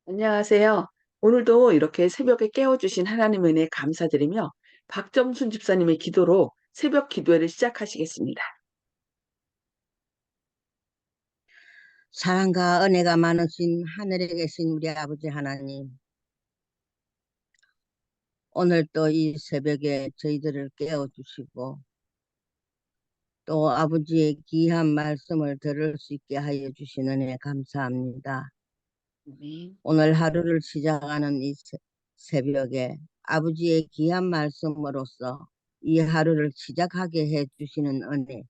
안녕하세요. 오늘도 이렇게 새벽에 깨워주신 하나님의 은혜에 감사드리며 박점순 집사님의 기도로 새벽 기도회를 시작하시겠습니다. 사랑과 은혜가 많으신 하늘에 계신 우리 아버지 하나님, 오늘 또 이 새벽에 저희들을 깨워주시고 또 아버지의 귀한 말씀을 들을 수 있게 하여 주신 은혜 감사합니다. 아멘. 오늘 하루를 시작하는 이 새벽에 아버지의 귀한 말씀으로써 이 하루를 시작하게 해 주시는 은혜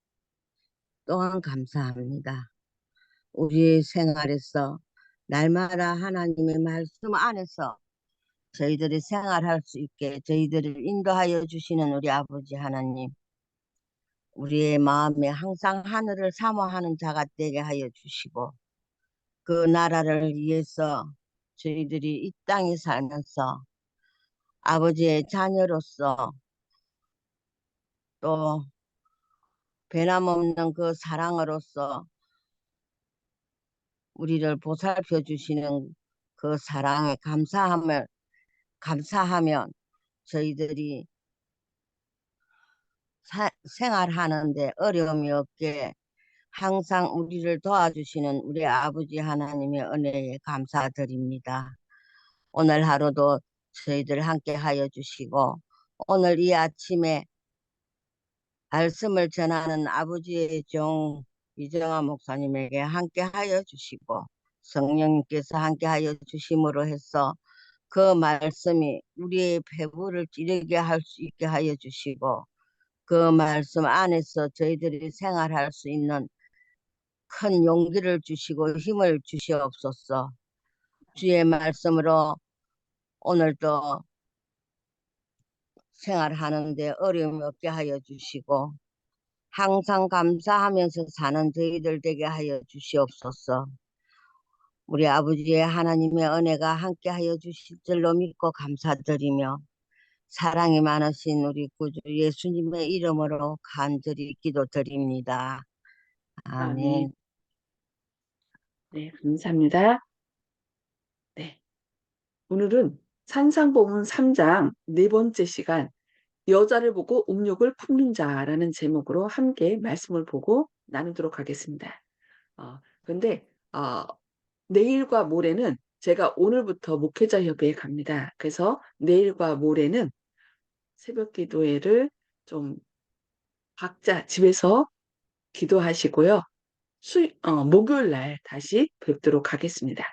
또한 감사합니다. 우리 생활에서 날마다 하나님의 말씀 안에서 저희들이 생활할 수 있게 저희들을 인도하여 주시는 우리 아버지 하나님, 우리의 마음에 항상 하늘을 사모하는 자가 되게 하여 주시고 그 나라를 위해서 저희들이 이 땅에 살면서 아버지의 자녀로서 또 변함없는 그 사랑으로서 우리를 보살펴 주시는 그 사랑에 감사하면 저희들이 생활하는데 어려움이 없게 항상 우리를 도와주시는 우리 아버지 하나님의 은혜에 감사드립니다. 오늘 하루도 저희들 함께 하여 주시고 오늘 이 아침에 말씀을 전하는 아버지의 종 이정아 목사님에게 함께 하여 주시고 성령님께서 함께 하여 주심으로 해서 그 말씀이 우리의 배부를 찌르게 할 수 있게 하여 주시고 그 말씀 안에서 저희들이 생활할 수 있는 큰 용기를 주시고 힘을 주시옵소서. 주의 말씀으로 오늘도 생활하는데 어려움이 없게 하여 주시고 항상 감사하면서 사는 저희들 되게 하여 주시옵소서. 우리 아버지의 하나님의 은혜가 함께 하여 주실 줄로 믿고 감사드리며 사랑이 많으신 우리 구주 예수님의 이름으로 간절히 기도드립니다. 아멘. 아멘. 네, 감사합니다. 네, 오늘은 산상보문 3장 네 번째 시간 여자를 보고 음욕을 품는 자라는 제목으로 함께 말씀을 보고 나누도록 하겠습니다. 그런데 내일과 모레는 제가 오늘부터 목회자 협회에 갑니다. 그래서 내일과 모레는 새벽 기도회를 좀 각자 집에서 기도하시고요. 목요일 날 다시 뵙도록 하겠습니다.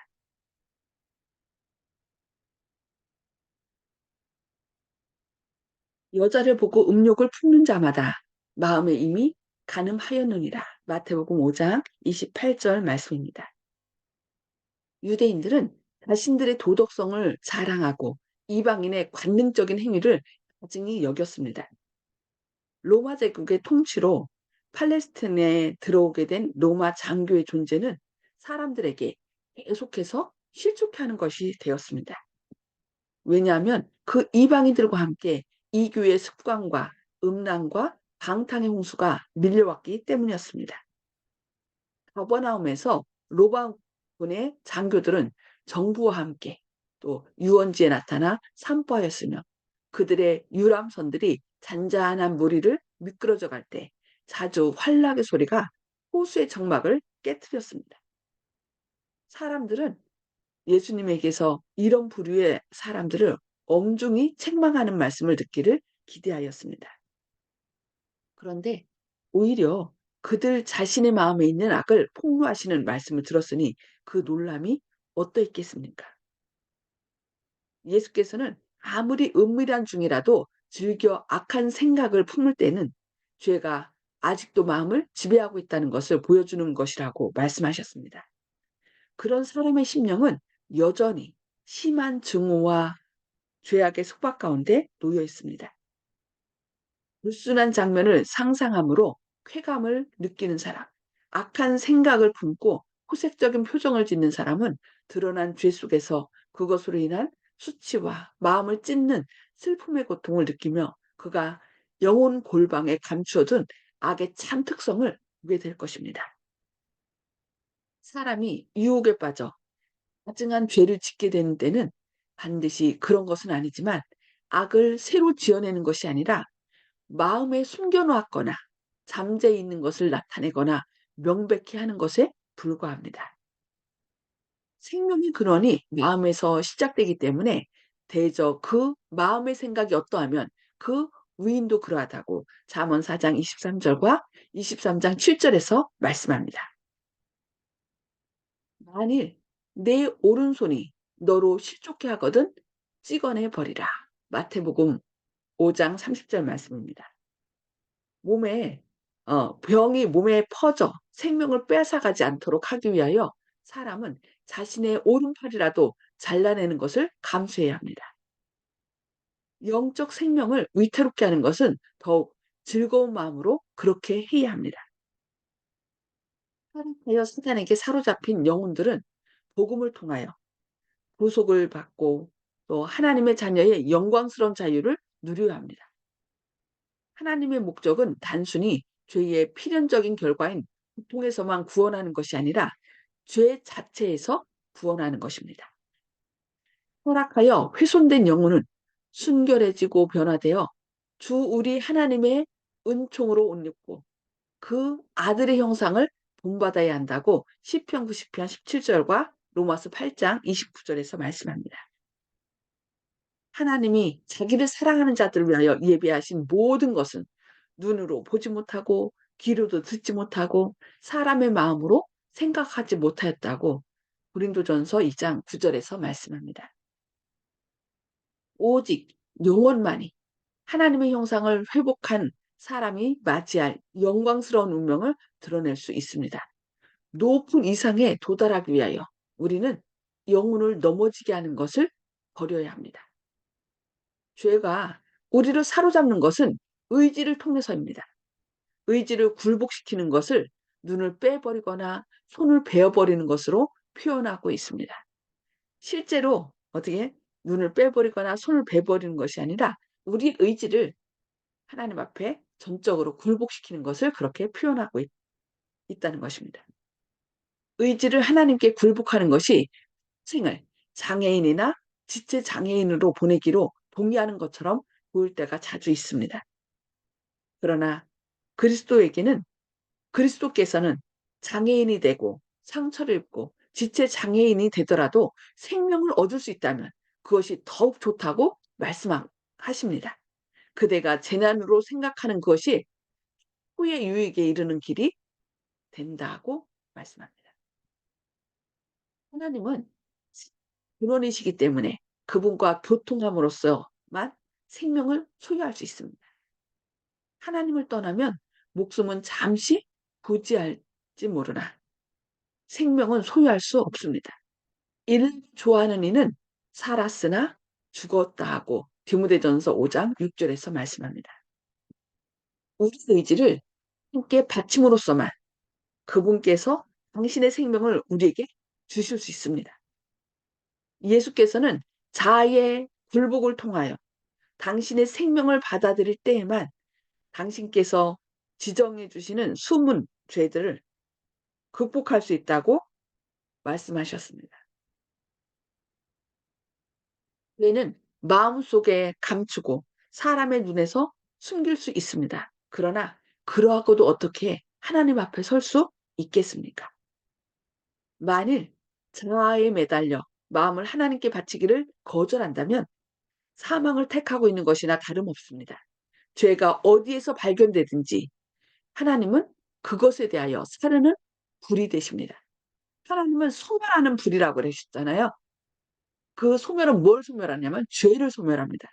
여자를 보고 음욕을 품는 자마다 마음에 이미 간음하였느니라. 마태복음 5장 28절 말씀입니다. 유대인들은 자신들의 도덕성을 자랑하고 이방인의 관능적인 행위를 가증히 여겼습니다. 로마 제국의 통치로 팔레스틴에 들어오게 된 로마 장교의 존재는 사람들에게 계속해서 실족해 하는 것이 되었습니다. 왜냐하면 그 이방인들과 함께 이교의 습관과 음란과 방탕의 홍수가 밀려왔기 때문이었습니다. 가버나움에서 로마군의 장교들은 정부와 함께 또 유원지에 나타나 산보하였으며 그들의 유람선들이 잔잔한 무리를 미끄러져 갈 때 자주 환락의 소리가 호수의 정막을 깨뜨렸습니다. 사람들은 예수님에게서 이런 부류의 사람들을 엄중히 책망하는 말씀을 듣기를 기대하였습니다. 그런데 오히려 그들 자신의 마음에 있는 악을 폭로하시는 말씀을 들었으니 그 놀람이 어떠했겠습니까? 예수께서는 아무리 은밀한 중이라도 즐겨 악한 생각을 품을 때는 죄가 아직도 마음을 지배하고 있다는 것을 보여주는 것이라고 말씀하셨습니다. 그런 사람의 심령은 여전히 심한 증오와 죄악의 속박 가운데 놓여 있습니다. 불순한 장면을 상상함으로 쾌감을 느끼는 사람, 악한 생각을 품고 호색적인 표정을 짓는 사람은 드러난 죄 속에서 그것으로 인한 수치와 마음을 찢는 슬픔의 고통을 느끼며 그가 영혼 골방에 감추어둔 악의 참 특성을 보게 될 것입니다. 사람이 유혹에 빠져 가증한 죄를 짓게 되는 때는 반드시 그런 것은 아니지만 악을 새로 지어내는 것이 아니라 마음에 숨겨 놓았거나 잠재 있는 것을 나타내거나 명백히 하는 것에 불과합니다. 생명의 근원이 마음에서 시작되기 때문에 대저 그 마음의 생각이 어떠하면 그 위인도 그러하다고 잠언 4장 23절과 23장 7절에서 말씀합니다. 만일 내 오른손이 너로 실족해 하거든 찍어내 버리라. 마태복음 5장 30절 말씀입니다. 몸에 병이 몸에 퍼져 생명을 빼앗아가지 않도록 하기 위하여 사람은 자신의 오른팔이라도 잘라내는 것을 감수해야 합니다. 영적 생명을 위태롭게 하는 것은 더욱 즐거운 마음으로 그렇게 해야 합니다. 타락하여 사단에게 사로잡힌 영혼들은 복음을 통하여 구속을 받고 또 하나님의 자녀의 영광스러운 자유를 누려야 합니다. 하나님의 목적은 단순히 죄의 필연적인 결과인 고통에서만 구원하는 것이 아니라 죄 자체에서 구원하는 것입니다. 허락하여 훼손된 영혼은 순결해지고 변화되어 주 우리 하나님의 은총으로 옷 입고 그 아들의 형상을 본받아야 한다고 시편 90편 17절과 로마서 8장 29절에서 말씀합니다. 하나님이 자기를 사랑하는 자들을 위하여 예비하신 모든 것은 눈으로 보지 못하고 귀로도 듣지 못하고 사람의 마음으로 생각하지 못하였다고 고린도전서 2장 9절에서 말씀합니다. 오직 영원만이 하나님의 형상을 회복한 사람이 맞이할 영광스러운 운명을 드러낼 수 있습니다. 높은 이상에 도달하기 위하여 우리는 영혼을 넘어지게 하는 것을 버려야 합니다. 죄가 우리를 사로잡는 것은 의지를 통해서입니다. 의지를 굴복시키는 것을 눈을 빼버리거나 손을 베어버리는 것으로 표현하고 있습니다. 실제로 어떻게 눈을 빼버리거나 손을 베버리는 것이 아니라 우리 의지를 하나님 앞에 전적으로 굴복시키는 것을 그렇게 표현하고 있다는 것입니다. 의지를 하나님께 굴복하는 것이 생을 장애인이나 지체 장애인으로 보내기로 동의하는 것처럼 보일 때가 자주 있습니다. 그러나 그리스도에게는 그리스도께서는 장애인이 되고 상처를 입고 지체 장애인이 되더라도 생명을 얻을 수 있다면 그것이 더욱 좋다고 말씀하십니다. 그대가 재난으로 생각하는 것이 후의 유익에 이르는 길이 된다고 말씀합니다. 하나님은 근원이시기 때문에 그분과 교통함으로써만 생명을 소유할 수 있습니다. 하나님을 떠나면 목숨은 잠시 부지할지 모르나 생명은 소유할 수 없습니다. 이를 좋아하는 이는 살았으나 죽었다 하고 디모데전서 5장 6절에서 말씀합니다. 우리 의지를 함께 바침으로써만 그분께서 당신의 생명을 우리에게 주실 수 있습니다. 예수께서는 자아의 굴복을 통하여 당신의 생명을 받아들일 때에만 당신께서 지정해 주시는 숨은 죄들을 극복할 수 있다고 말씀하셨습니다. 죄는 마음속에 감추고 사람의 눈에서 숨길 수 있습니다. 그러나 그러하고도 어떻게 하나님 앞에 설 수 있겠습니까? 만일 자아에 매달려 마음을 하나님께 바치기를 거절한다면 사망을 택하고 있는 것이나 다름없습니다. 죄가 어디에서 발견되든지 하나님은 그것에 대하여 사르는 불이 되십니다. 하나님은 소멸하는 불이라고 그러셨잖아요. 그 소멸은 뭘 소멸하냐면 죄를 소멸합니다.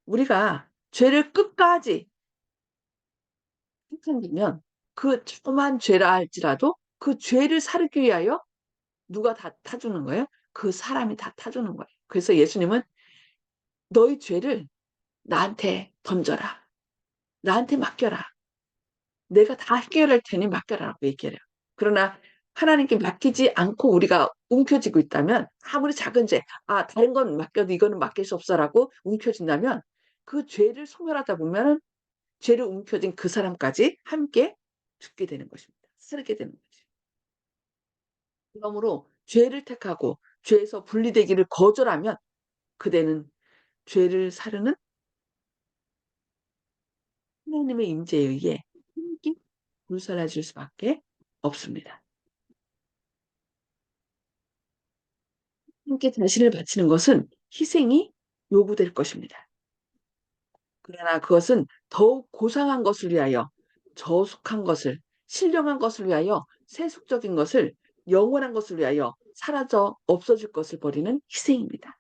우리가 죄를 끝까지 행한다면 그 조그만 죄라 할지라도 그 죄를 사르기 위하여 누가 다 타주는 거예요? 그 사람이 다 타주는 거예요. 그래서 예수님은 너희 죄를 나한테 던져라. 나한테 맡겨라. 내가 다 해결할 테니 맡겨라라고 얘기해요. 그러나 하나님께 맡기지 않고 우리가 움켜쥐고 있다면 아무리 작은 죄, 다른 건 맡겨도 이거는 맡길 수 없어라고 움켜쥔다면 그 죄를 소멸하다 보면은 죄를 움켜쥔 그 사람까지 함께 죽게 되는 것입니다. 쓰게 되는 거죠. 그러므로 죄를 택하고 죄에서 분리되기를 거절하면 그대는 죄를 사르는 하나님의 임재에 의해 함께 불사라질 수밖에 없습니다. 함께 자신을 바치는 것은 희생이 요구될 것입니다. 그러나 그것은 더욱 고상한 것을 위하여, 저속한 것을, 신령한 것을 위하여, 세속적인 것을, 영원한 것을 위하여 사라져 없어질 것을 버리는 희생입니다.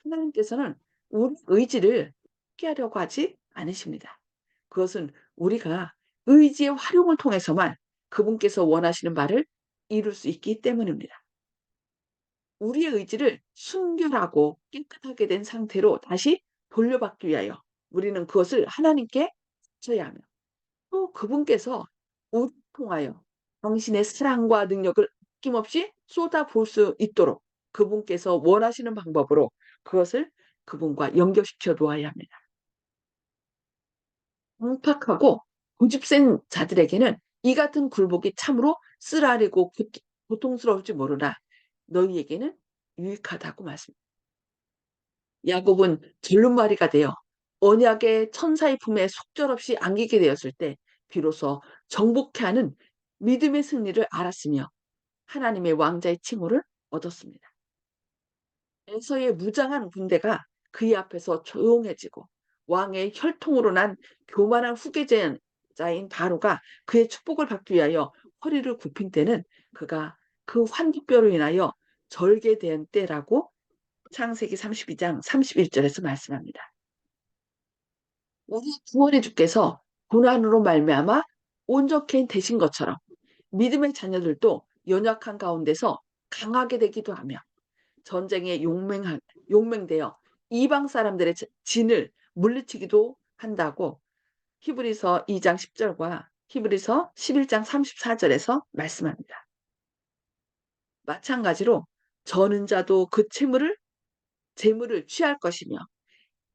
하나님께서는 우리 의지를 포기하려고 하지 않으십니다. 그것은 우리가 의지의 활용을 통해서만 그분께서 원하시는 바를 이룰 수 있기 때문입니다. 우리의 의지를 순결하고 깨끗하게 된 상태로 다시 돌려받기 위하여 우리는 그것을 하나님께 바쳐야 하며, 또 그분께서 우리를 통하여 당신의 사랑과 능력을 아낌없이 쏟아부을 수 있도록 그분께서 원하시는 방법으로 그것을 그분과 연결시켜 놓아야 합니다. 강팍하고 고집센 자들에게는 이 같은 굴복이 참으로 쓰라리고 고통스러울지 모르나 너희에게는 유익하다고 말씀합니다. 야곱은 절름발이가 되어 언약의 천사의 품에 속절없이 안기게 되었을 때 비로소 정복케 하는 믿음의 승리를 알았으며 하나님의 왕자의 칭호를 얻었습니다. 에서의 무장한 군대가 그의 앞에서 조용해지고 왕의 혈통으로 난 교만한 후계자인 바로가 그의 축복을 받기 위하여 허리를 굽힌 때는 그가 그 환기뼈로 인하여 절개된 때라고 창세기 32장 31절에서 말씀합니다. 우리 구원의 주께서 고난으로 말미암아 온전케 되신 것처럼 믿음의 자녀들도 연약한 가운데서 강하게 되기도 하며 전쟁에 용맹되어 이방 사람들의 진을 물리치기도 한다고 히브리서 2장 10절과 히브리서 11장 34절에서 말씀합니다. 마찬가지로 저는 자도 그 재물을 취할 것이며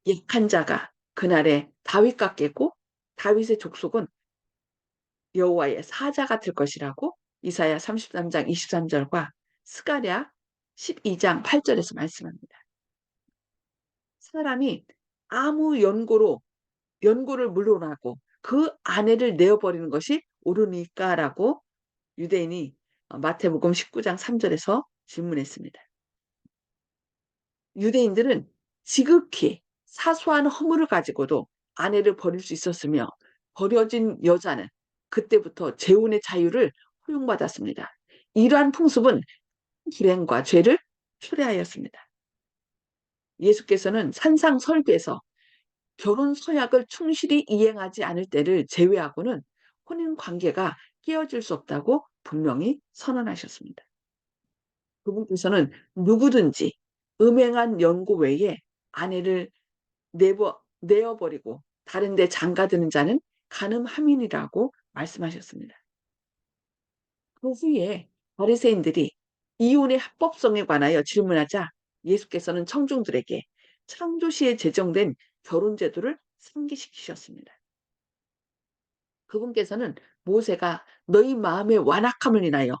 약한 자가 그날에 다윗 같겠고 다윗의 족속은 여호와의 사자가 될 것이라고 이사야 33장 23절과 스가랴 12장 8절에서 말씀합니다. 사람이 아무 연고를 물러나고 그 아내를 내어버리는 것이 옳으니까라고 유대인이 마태복음 19장 3절에서 질문했습니다. 유대인들은 지극히 사소한 허물을 가지고도 아내를 버릴 수 있었으며 버려진 여자는 그때부터 재혼의 자유를 허용받았습니다. 이러한 풍습은 불행과 죄를 초래하였습니다. 예수께서는 산상설교에서 결혼 서약을 충실히 이행하지 않을 때를 제외하고는 혼인 관계가 깨어질 수 없다고 분명히 선언하셨습니다. 그분께서는 누구든지 음행한 연고 외에 아내를 내어버리고 다른 데 장가드는 자는 간음함이니라고 말씀하셨습니다. 그 후에 바리새인들이 이혼의 합법성에 관하여 질문하자 예수께서는 청중들에게 창조시에 제정된 결혼 제도를 상기시키셨습니다. 그분께서는 모세가 너희 마음의 완악함을 인하여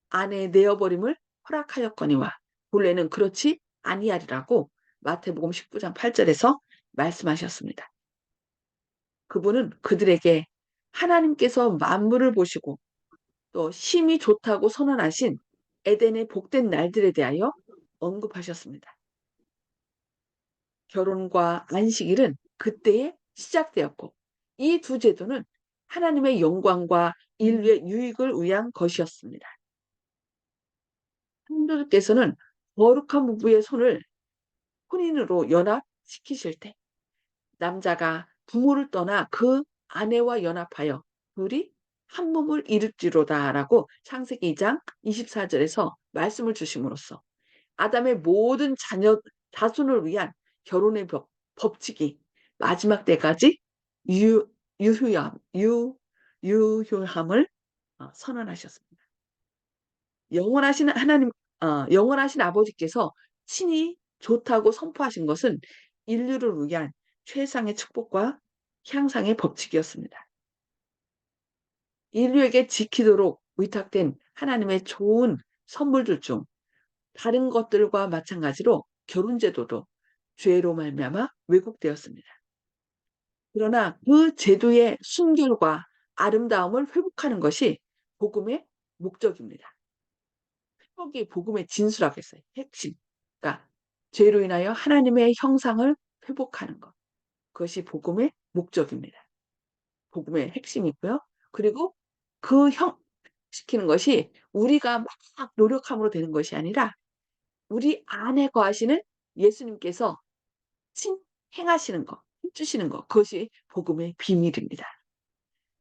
아내 내어버림을 허락하였거니와 본래는 그렇지 아니하리라고 마태복음 19장 8절에서 말씀하셨습니다. 그분은 그들에게 하나님께서 만물을 보시고 또 심히 좋다고 선언하신 에덴의 복된 날들에 대하여 언급하셨습니다. 결혼과 안식일은 그때에 시작되었고 이 두 제도는 하나님의 영광과 인류의 유익을 위한 것이었습니다. 성도들께서는 거룩한 부부의 손을 혼인으로 연합시키실 때 남자가 부모를 떠나 그 아내와 연합하여 둘이 한 몸을 이룰지로다라고 창세기 2장 24절에서 말씀을 주심으로써 아담의 모든 자손을 위한 결혼의 법칙이 마지막 때까지 유, 유효함, 유효함을 선언하셨습니다. 영원하신 아버지께서 친히 좋다고 선포하신 것은 인류를 위한 최상의 축복과 향상의 법칙이었습니다. 인류에게 지키도록 위탁된 하나님의 좋은 선물들 중 다른 것들과 마찬가지로 결혼 제도도 죄로 말미암아 왜곡되었습니다. 그러나 그 제도의 순결과 아름다움을 회복하는 것이 복음의 목적입니다. 회복이 복음의 진수라겠어요. 핵심. 그러니까 죄로 인하여 하나님의 형상을 회복하는 것. 그것이 복음의 목적입니다. 복음의 핵심이고요. 그리고 그 시키는 것이 우리가 막 노력함으로 되는 것이 아니라 우리 안에 거하시는 예수님께서 행하시는 것, 해주시는 것, 그것이 복음의 비밀입니다.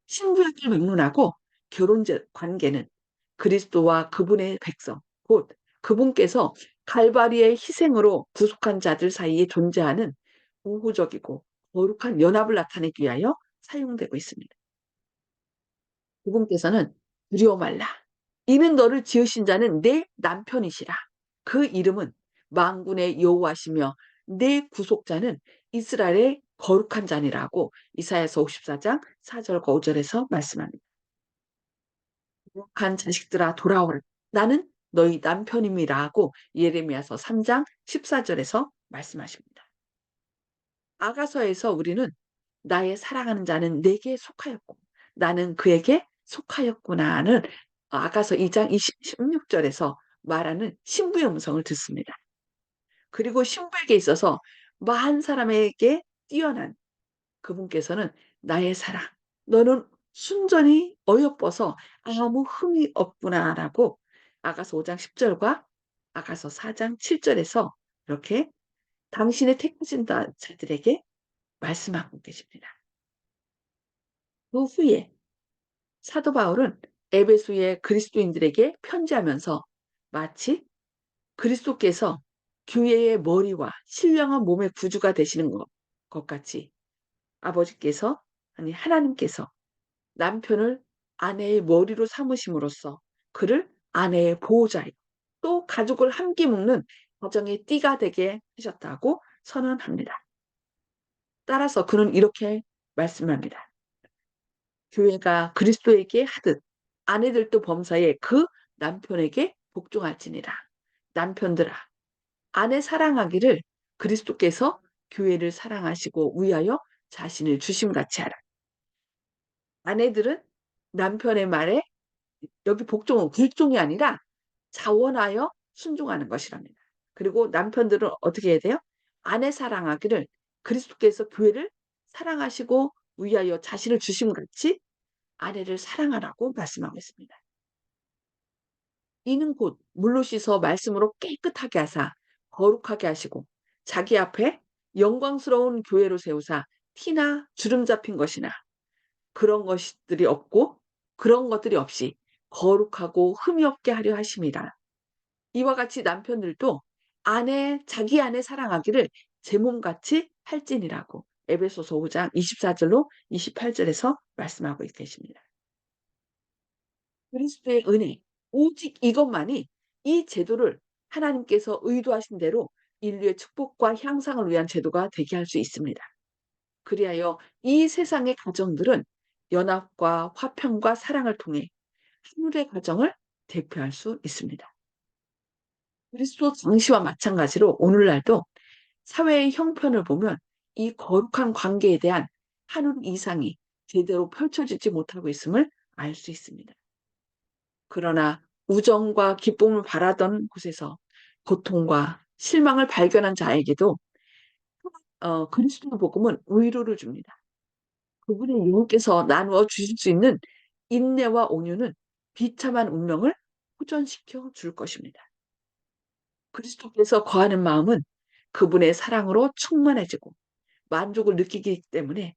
신부약을 막론하고 결혼 관계는 그리스도와 그분의 백성, 곧 그분께서 갈바리의 희생으로 구속한 자들 사이에 존재하는 우호적이고 거룩한 연합을 나타내기 위하여 사용되고 있습니다. 그분께서는 두려워 말라. 이는 너를 지으신 자는 내 남편이시라. 그 이름은 만군의 여호와시며 내 구속자는 이스라엘의 거룩한 자니라고 이사야서 54장 4절과 5절에서 말씀합니다. 거룩한 자식들아 돌아오라. 나는 너희 남편임이라고 예레미야서 3장 14절에서 말씀하십니다. 아가서에서 우리는 나의 사랑하는 자는 내게 속하였고 나는 그에게 속하였구나는 아가서 2장 16절에서 말하는 신부의 음성을 듣습니다. 그리고 신부에게 있어서 만 사람에게 뛰어난 그분께서는 나의 사랑, 너는 순전히 어여뻐서 아무 흠이 없구나라고 아가서 5장 10절과 아가서 4장 7절에서 이렇게 당신의 택하신 자들에게 말씀하고 계십니다. 그 후에 사도 바울은 에베소의 그리스도인들에게 편지하면서 마치 그리스도께서 교회의 머리와 신령한 몸의 구주가 되시는 것 같이 아버지께서 아니 하나님께서 남편을 아내의 머리로 삼으심으로써 그를 아내의 보호자이고 또 가족을 함께 묶는 가정의 띠가 되게 하셨다고 선언합니다. 따라서 그는 이렇게 말씀합니다. 교회가 그리스도에게 하듯 아내들도 범사에 그 남편에게 복종할지니라. 남편들아, 아내 사랑하기를 그리스도께서 교회를 사랑하시고 위하여 자신을 주심같이 하라. 아내들은 남편의 말에 여기 복종은 굴종이 아니라 자원하여 순종하는 것이랍니다. 그리고 남편들은 어떻게 해야 돼요? 아내 사랑하기를 그리스도께서 교회를 사랑하시고 위하여 자신을 주심같이 아내를 사랑하라고 말씀하고 있습니다. 이는 곧 물로 씻어 말씀으로 깨끗하게 하사 거룩하게 하시고 자기 앞에 영광스러운 교회로 세우사 티나 주름 잡힌 것이나 그런 것들이 없고 그런 것들이 없이 거룩하고 흠이 없게 하려 하심이라. 이와 같이 남편들도 자기 아내 사랑하기를 제 몸같이 할지니라고 에베소서 5장 24절로 28절에서 말씀하고 계십니다. 그리스도의 은혜, 오직 이것만이 이 제도를 하나님께서 의도하신 대로 인류의 축복과 향상을 위한 제도가 되게 할 수 있습니다. 그리하여 이 세상의 가정들은 연합과 화평과 사랑을 통해 하늘의 가정을 대표할 수 있습니다. 그리스도 당시와 마찬가지로 오늘날도 사회의 형편을 보면 이 거룩한 관계에 대한 하늘 이상이 제대로 펼쳐지지 못하고 있음을 알 수 있습니다. 그러나 우정과 기쁨을 바라던 곳에서 고통과 실망을 발견한 자에게도 그리스도 복음은 위로를 줍니다. 그분의 영께서 나누어 주실 수 있는 인내와 온유는 비참한 운명을 호전시켜 줄 것입니다. 그리스도께서 거하는 마음은 그분의 사랑으로 충만해지고 만족을 느끼기 때문에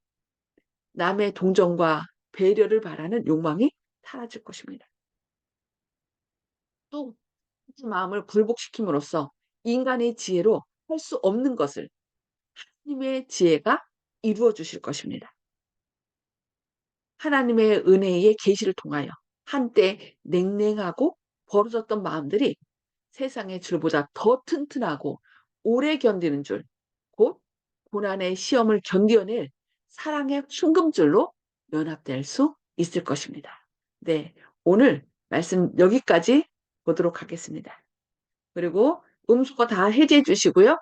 남의 동정과 배려를 바라는 욕망이 사라질 것입니다. 또 마음을 굴복시킴으로써 인간의 지혜로 할 수 없는 것을 하나님의 지혜가 이루어 주실 것입니다. 하나님의 은혜의 계시를 통하여 한때 냉랭하고 벌어졌던 마음들이 세상의 줄보다 더 튼튼하고 오래 견디는 줄, 곧 고난의 시험을 견디어낼 사랑의 순금줄로 연합될 수 있을 것입니다. 네, 오늘 말씀 여기까지 보도록 하겠습니다. 그리고 음수거 다 해제해 주시고요.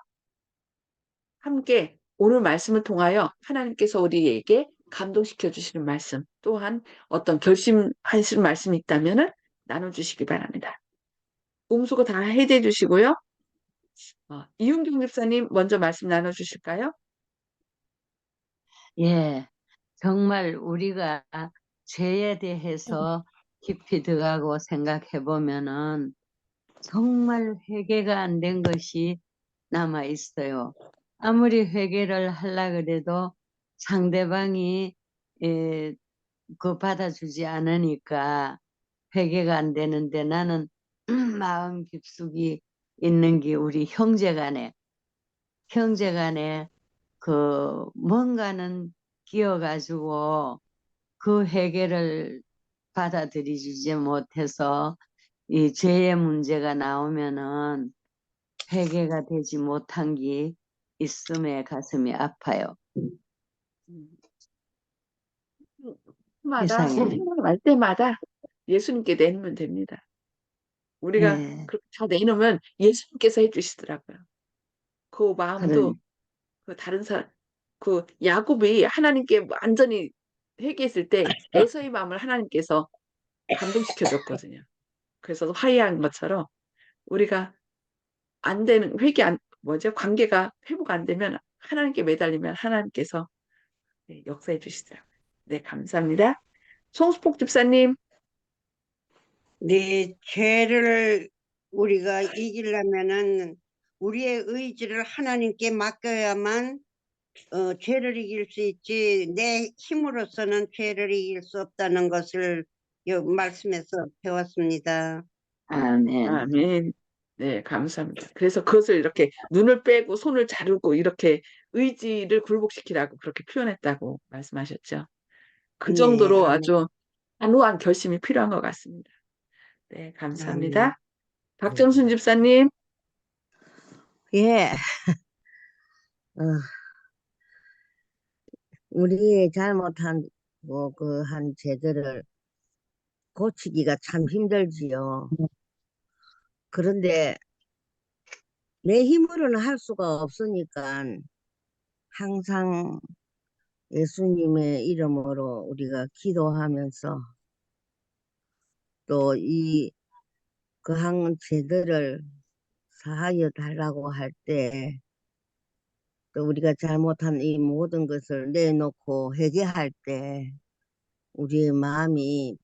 함께 오늘 말씀을 통하여 하나님께서 우리에게 감동시켜 주시는 말씀, 또한 어떤 결심하시는 말씀이 있다면 나눠주시기 바랍니다. 음수거 다 해제해 주시고요. 이윤경 집사님 먼저 말씀 나눠주실까요? 예, 정말 우리가 죄에 대해서 깊이 들어가고 생각해 보면은 정말 회개가 안 된 것이 남아 있어요. 아무리 회개를 하려 그래도 상대방이 그 받아주지 않으니까 회개가 안 되는데 나는 마음 깊숙이 있는 게 우리 형제간에 그 뭔가는 끼어가지고 그 회개를 받아들이지 못해서 이 죄의 문제가 나오면은 회개가 되지 못한 게 있음에 가슴이 아파요. 음, 세상에. 생각날 때마다 예수님께 내놓으면 됩니다. 우리가 예, 그렇게 다 내놓으면 예수님께서 해주시더라고요. 그 마음도 그런, 그 다른 사람, 그 야곱이 하나님께 완전히 회개했을 때 에서의 마음을 하나님께서 감동시켜 줬거든요. 그래서 화해한 것처럼 우리가 안 되는 뭐죠? 관계가 회복 안 되면 하나님께 매달리면 하나님께서 네, 역사해 주시더라고요. 네, 감사합니다. 송수폭 집사님. 네, 죄를 우리가 이기려면은 우리의 의지를 하나님께 맡겨야만 죄를 이길 수 있지, 내 힘으로서는 죄를 이길 수 없다는 것을 이 말씀에서 배웠습니다. 아멘. 아멘. 네, 감사합니다. 그래서 그것을 이렇게 눈을 빼고 손을 자르고 이렇게 의지를 굴복시키라고 그렇게 표현했다고 말씀하셨죠. 그 네, 정도로 아멘, 아주 단호한 결심이 필요한 것 같습니다. 네, 아멘. 감사합니다. 박정순 집사님. 예, 어, 우리의 잘못한 그 한 죄들을 고치기가 참 힘들지요. 그런데 내 힘으로는 할 수가 없으니까 항상 예수님의 이름으로 우리가 기도하면서 또 그 한 죄들을 사하여 달라고 할 때 또 우리가 잘못한 이 모든 것을 내놓고 회개할 때 우리의 마음이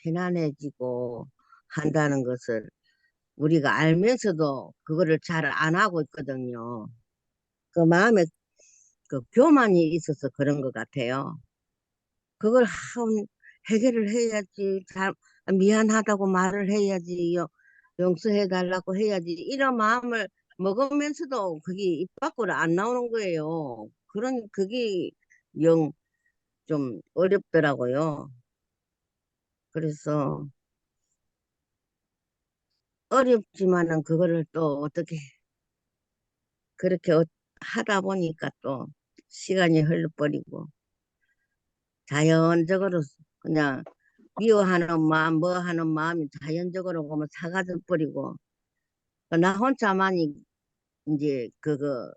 편안해지고 한다는 것을 우리가 알면서도 그거를 잘 안 하고 있거든요. 그 마음에 그 교만이 있어서 그런 것 같아요. 그걸 해결을 해야지, 미안하다고 말을 해야지, 용서해 달라고 해야지, 이런 마음을 먹으면서도 그게 입 밖으로 안 나오는 거예요. 그게 영 좀 어렵더라고요. 그래서 어렵지만은 그거를 또 어떻게 그렇게 하다 보니까 또 시간이 흘러버리고 자연적으로 그냥 미워하는 마음, 뭐 하는 마음이 자연적으로 보면 사라져 버리고 나 혼자만이 이제 그거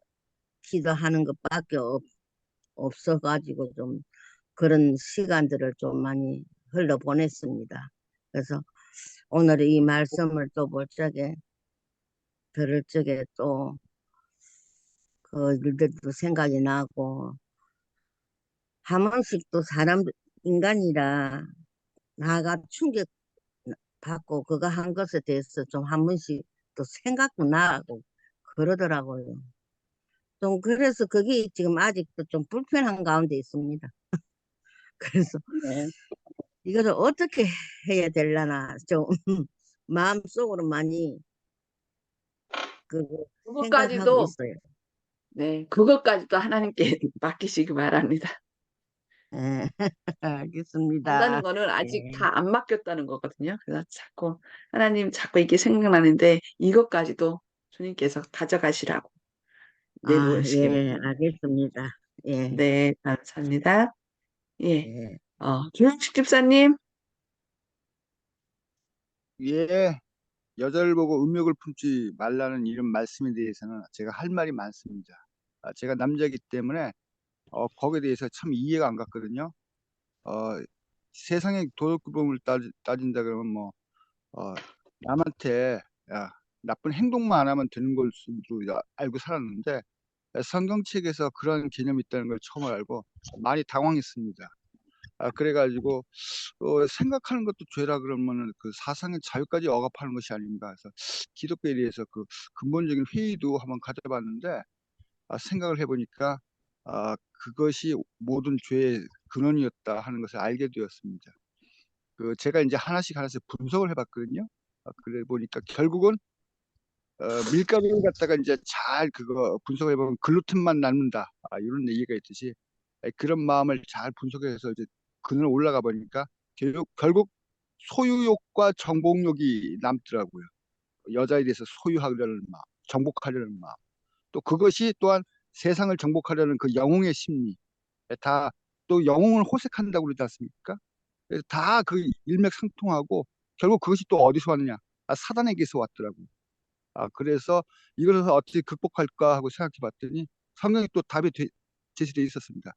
기도하는 것밖에 없어가지고 좀 그런 시간들을 좀 많이 흘려보냈습니다. 그래서 오늘 이 말씀을 또 볼 적에 들을 적에 또 그 일들도 생각이 나고 한 번씩 또 인간이라 나가 충격 받고 그거 한 것에 대해서 좀 한 번씩 또 생각도 나고 그러더라고요. 좀 그래서 그게 지금 아직도 좀 불편한 가운데 있습니다. 그래서 네. 이거를 어떻게 해야 되려나 좀 마음속으로 많이 그 생각하고 그것까지도, 있어요. 네, 그것까지도 하나님께 맡기시기 바랍니다. 예, 한다는 알겠습니다. 거는 아직 예. 다 안 맡겼다는 거거든요. 그래서 하나님 자꾸 이게 생각나는데 이것까지도 주님께서 가져가시라고 내놓으시기 예, 바랍니다. 알겠습니다. 예, 네, 감사합니다. 예, 예. 조영식 집사님. 예, 여자를 보고 음욕을 품지 말라는 이런 말씀에 대해서는 제가 할 말이 많습니다. 제가 남자이기 때문에 거기에 대해서 참 이해가 안 갔거든요. 세상의 도덕구범을 따진다 그러면 뭐 남한테 야, 나쁜 행동만 안 하면 되는 걸 수도 알고 살았는데 성경책에서 그런 개념이 있다는 걸 처음 알고 많이 당황했습니다. 그래가지고 생각하는 것도 죄라 그러면은 그 사상의 자유까지 억압하는 것이 아닌가 해서 기독교에 대해서 그 근본적인 회의도 한번 가져봤는데 생각을 해보니까 그것이 모든 죄의 근원이었다 하는 것을 알게 되었습니다. 제가 이제 하나씩 분석을 해봤거든요. 그래 보니까 결국은 밀가루를 갖다가 이제 잘 그거 분석을 해보면 글루텐만 남는다. 이런 얘기가 있듯이 그런 마음을 잘 분석해서 이제 그늘 올라가 보니까 결국 소유욕과 정복욕이 남더라고요. 여자에 대해서 소유하려는 마음, 정복하려는 마음. 또 그것이 또한 세상을 정복하려는 그 영웅의 심리. 다 또 영웅을 호색한다고 그러지 않습니까? 그래서 다 그 일맥상통하고 결국 그것이 또 어디서 왔느냐? 사단에게서 왔더라고요. 그래서 이것을 어떻게 극복할까 하고 생각해 봤더니 성경에 또 답이 제시되어 있었습니다.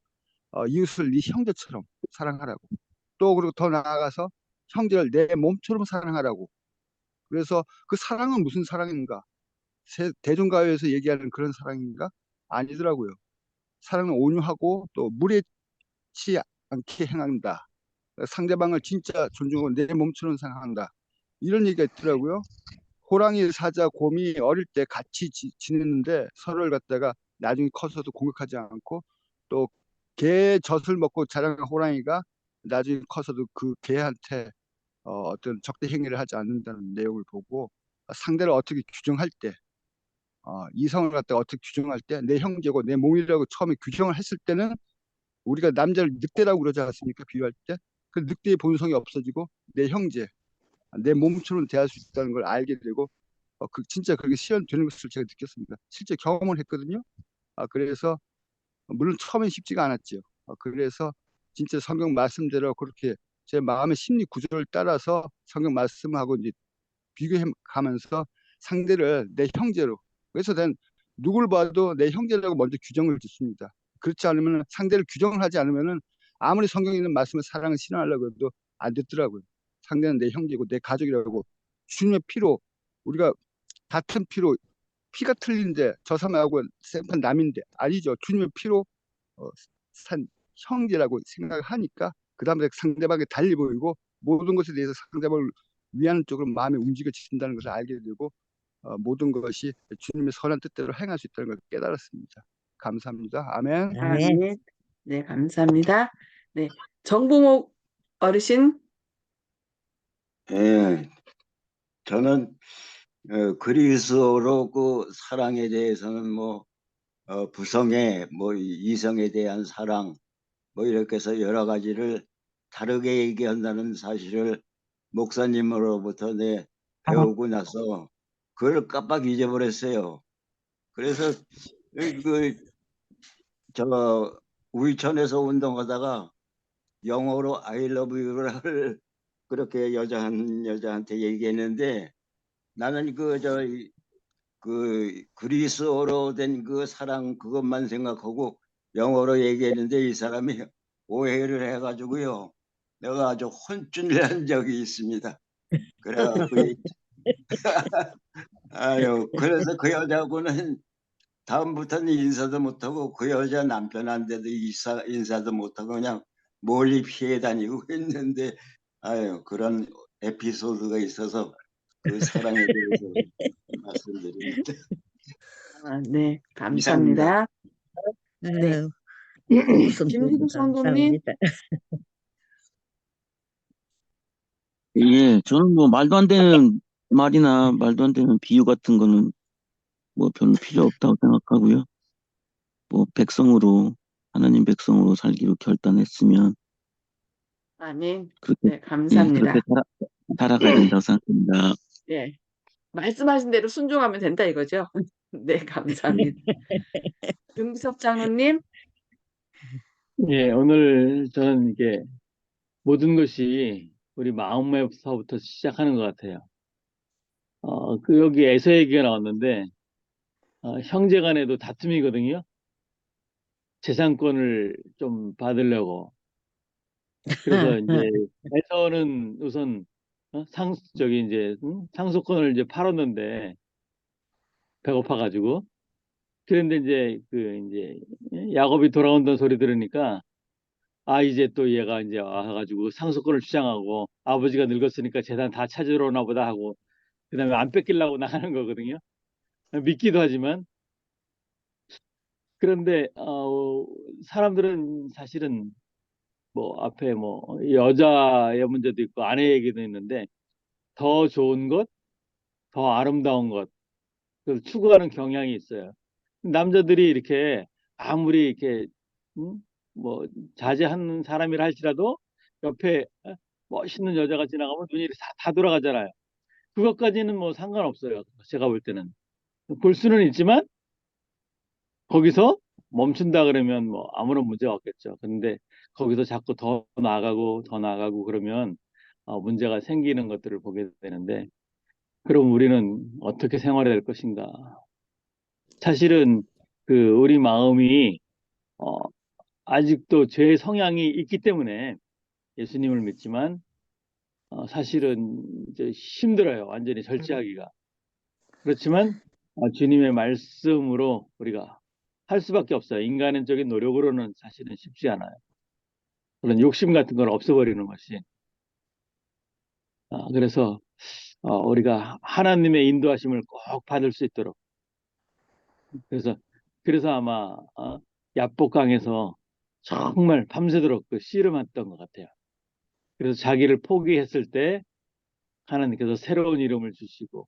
이웃을 네 형제처럼 사랑하라고. 또 그리고 더 나아가서 형제를 내 몸처럼 사랑하라고. 그래서 그 사랑은 무슨 사랑인가? 대중가요에서 얘기하는 그런 사랑인가? 아니더라고요. 사랑은 온유하고 또 무례치 않게 행한다. 상대방을 진짜 존중하고 내 몸처럼 생각한다. 이런 얘기가 있더라고요. 호랑이, 사자, 곰이 어릴 때 같이 지냈는데 서로를 갖다가 나중에 커서도 공격하지 않고 또 개 젖을 먹고 자란 호랑이가 나중에 커서도 그 개한테 어떤 적대 행위를 하지 않는다는 내용을 보고 상대를 어떻게 규정할 때 이성을 갖다가 어떻게 규정할 때 내 형제고 내 몸이라고 처음에 규정을 했을 때는 우리가 남자를 늑대라고 그러지 않습니까? 비유할 때. 그 늑대의 본성이 없어지고 내 형제, 내 몸처럼 대할 수 있다는 걸 알게 되고 진짜 그게 실현되는 것을 제가 느꼈습니다. 실제 경험을 했거든요. 그래서 물론 처음엔 쉽지가 않았죠. 그래서 진짜 성경 말씀대로 그렇게 제 마음의 심리 구조를 따라서 성경 말씀하고 이제 비교해 가면서 상대를 내 형제로 그래서 난 누굴 봐도 내 형제라고 먼저 규정을 짓습니다. 그렇지 않으면 상대를 규정을 하지 않으면은 아무리 성경에 있는 말씀을 사랑을 실현하려고 해도 안 됐더라고요. 상대는 내 형제고 내 가족이라고 주님의 피로 우리가 같은 피로 피가 틀린데 저 사람하고 생판 남인데 아니죠. 주님의 피로 산 형제라고 생각을 하니까 그 다음에 상대방이 달리 보이고 모든 것에 대해서 상대방을 위하는 쪽으로 마음이 움직여진다는 것을 알게 되고 모든 것이 주님의 선한 뜻대로 행할 수 있다는 걸 깨달았습니다. 감사합니다. 아멘. 네. 아멘. 네, 감사합니다. 네, 정봉옥 어르신. 예, 저는 그리스어로 그 사랑에 대해서는 뭐 부성애, 뭐 이성에 대한 사랑, 뭐 이렇게 해서 여러 가지를 다르게 얘기한다는 사실을 목사님으로부터 배우고 나서 그걸 깜빡 잊어버렸어요. 그래서 저 우이천에서 운동하다가 영어로 I love you를 그렇게 여자한테 얘기했는데 나는 그 그리스어로 된 그 사랑 그것만 생각하고 영어로 얘기했는데 이 사람이 오해를 해가지고요. 내가 아주 혼쭐 난 적이 있습니다. 그래갖고 아유 그래서 그 여자하고는 다음부터는 인사도 못하고 그 여자 남편한테도 인사도 못하고 그냥 멀리 피해 다니고 했는데 아유 그런 에피소드가 있어서 그 사랑에 대해서 말씀드립니다. 네, 이상입니다. 감사합니다. 네, 아유, 웃음 김기도 성도님. 감사합니다. 예, 저는 뭐 말도 안 되는 말이나 말도 안 되는 비유 같은 거는 뭐 별로 필요 없다고 생각하고요. 뭐 하나님 백성으로 살기로 결단했으면 아멘. 그렇게, 네, 감사합니다. 그렇게 살아가야 된다고 생각합니다. 네, 말씀하신 대로 순종하면 된다 이거죠? 네, 감사합니다. 윤기섭 장로님. 예, 오늘 저는 이게 모든 것이 우리 마음에서부터 시작하는 것 같아요. 여기 에서 얘기가 나왔는데, 형제 간에도 다툼이거든요. 재산권을 좀 받으려고. 그래서 이제 에서는 우선 상속권을 이제 팔았는데 배고파가지고. 그런데 이제 야곱이 돌아온다는 소리 들으니까 이제 또 얘가 이제 와가지고 상속권을 주장하고 아버지가 늙었으니까 재산 다 찾으러 오나 보다 하고 그다음에 안 뺏기려고 나가는 거거든요. 믿기도 하지만. 그런데 사람들은 사실은 뭐 앞에 뭐 여자의 문제도 있고 아내 얘기도 있는데 더 좋은 것, 더 아름다운 것, 그걸 추구하는 경향이 있어요. 남자들이 이렇게 아무리 이렇게 뭐 자제하는 사람이라 할지라도 옆에 멋있는 여자가 지나가면 눈이 다 돌아가잖아요. 그것까지는 뭐 상관없어요. 제가 볼 때는 볼 수는 있지만 거기서 멈춘다 그러면 뭐 아무런 문제가 없겠죠. 근데 거기서 자꾸 더 나아가고 더 나아가고 그러면 문제가 생기는 것들을 보게 되는데, 그럼 우리는 어떻게 생활해야 될 것인가? 사실은 우리 마음이 어, 아직도 죄의 성향이 있기 때문에 예수님을 믿지만 사실은 이제 힘들어요. 완전히 절제하기가. 그렇지만 주님의 말씀으로 우리가 할 수밖에 없어요. 인간적인 노력으로는 사실은 쉽지 않아요. 그런 욕심 같은 걸 없애버리는 것이. 그래서 우리가 하나님의 인도하심을 꼭 받을 수 있도록. 그래서 아마 야복강에서 정말 밤새도록 씨름했던 것 같아요. 그래서 자기를 포기했을 때 하나님께서 새로운 이름을 주시고,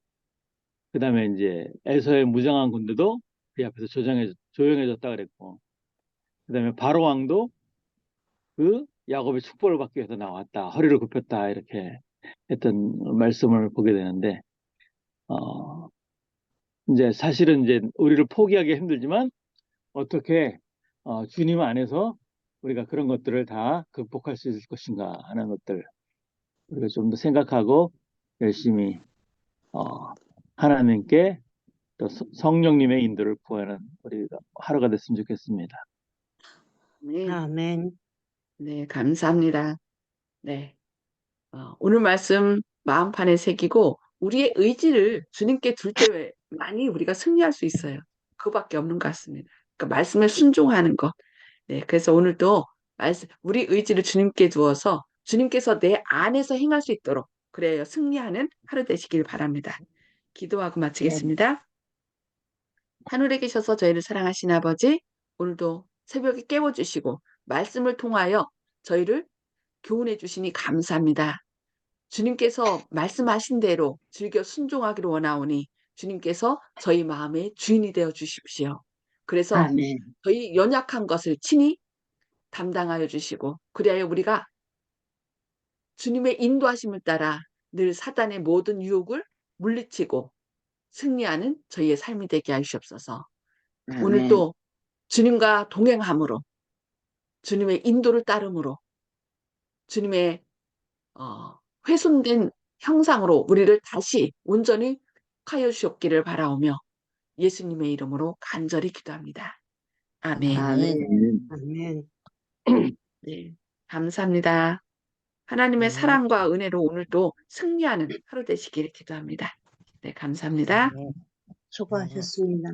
그 다음에 이제 에서의 무장한 군대도 그 앞에서 조용해졌다 그랬고, 그 다음에 바로 왕도 야곱의 축복을 받기 위해서 나왔다, 허리를 굽혔다, 이렇게 했던 말씀을 보게 되는데, 이제 사실은 이제 우리를 포기하기 힘들지만 어떻게 주님 안에서 우리가 그런 것들을 다 극복할 수 있을 것인가 하는 것들 우리가 좀 더 생각하고 열심히 하나님께 또 성령님의 인도를 구하는 우리가 하루가 됐으면 좋겠습니다. 네, 아멘. 네, 감사합니다. 네, 오늘 말씀 마음판에 새기고 우리의 의지를 주님께 둘 때 많이 우리가 승리할 수 있어요. 그거밖에 없는 것 같습니다. 그러니까 말씀에 순종하는 것. 네, 그래서 오늘도 우리 의지를 주님께 두어서 주님께서 내 안에서 행할 수 있도록 그래요. 승리하는 하루 되시길 바랍니다. 기도하고 마치겠습니다. 하늘에 계셔서 저희를 사랑하신 아버지, 오늘도 새벽에 깨워주시고 말씀을 통하여 저희를 교훈해 주시니 감사합니다. 주님께서 말씀하신 대로 즐겨 순종하기를 원하오니 주님께서 저희 마음의 주인이 되어 주십시오. 그래서 아멘. 저희 연약한 것을 친히 담당하여 주시고, 그리하여 우리가 주님의 인도하심을 따라 늘 사단의 모든 유혹을 물리치고 승리하는 저희의 삶이 되게 하시옵소서. 오늘 아멘. 또 주님과 동행함으로, 주님의 인도를 따름으로, 주님의 훼손된 형상으로 우리를 다시 온전히 하여 주옵기를 바라오며 예수님의 이름으로 간절히 기도합니다. 아멘. 아멘. 아멘. 네, 감사합니다. 하나님의 네. 사랑과 은혜로 오늘도 승리하는 하루 되시기를 기도합니다. 네, 감사합니다. 네. 수고하셨습니다.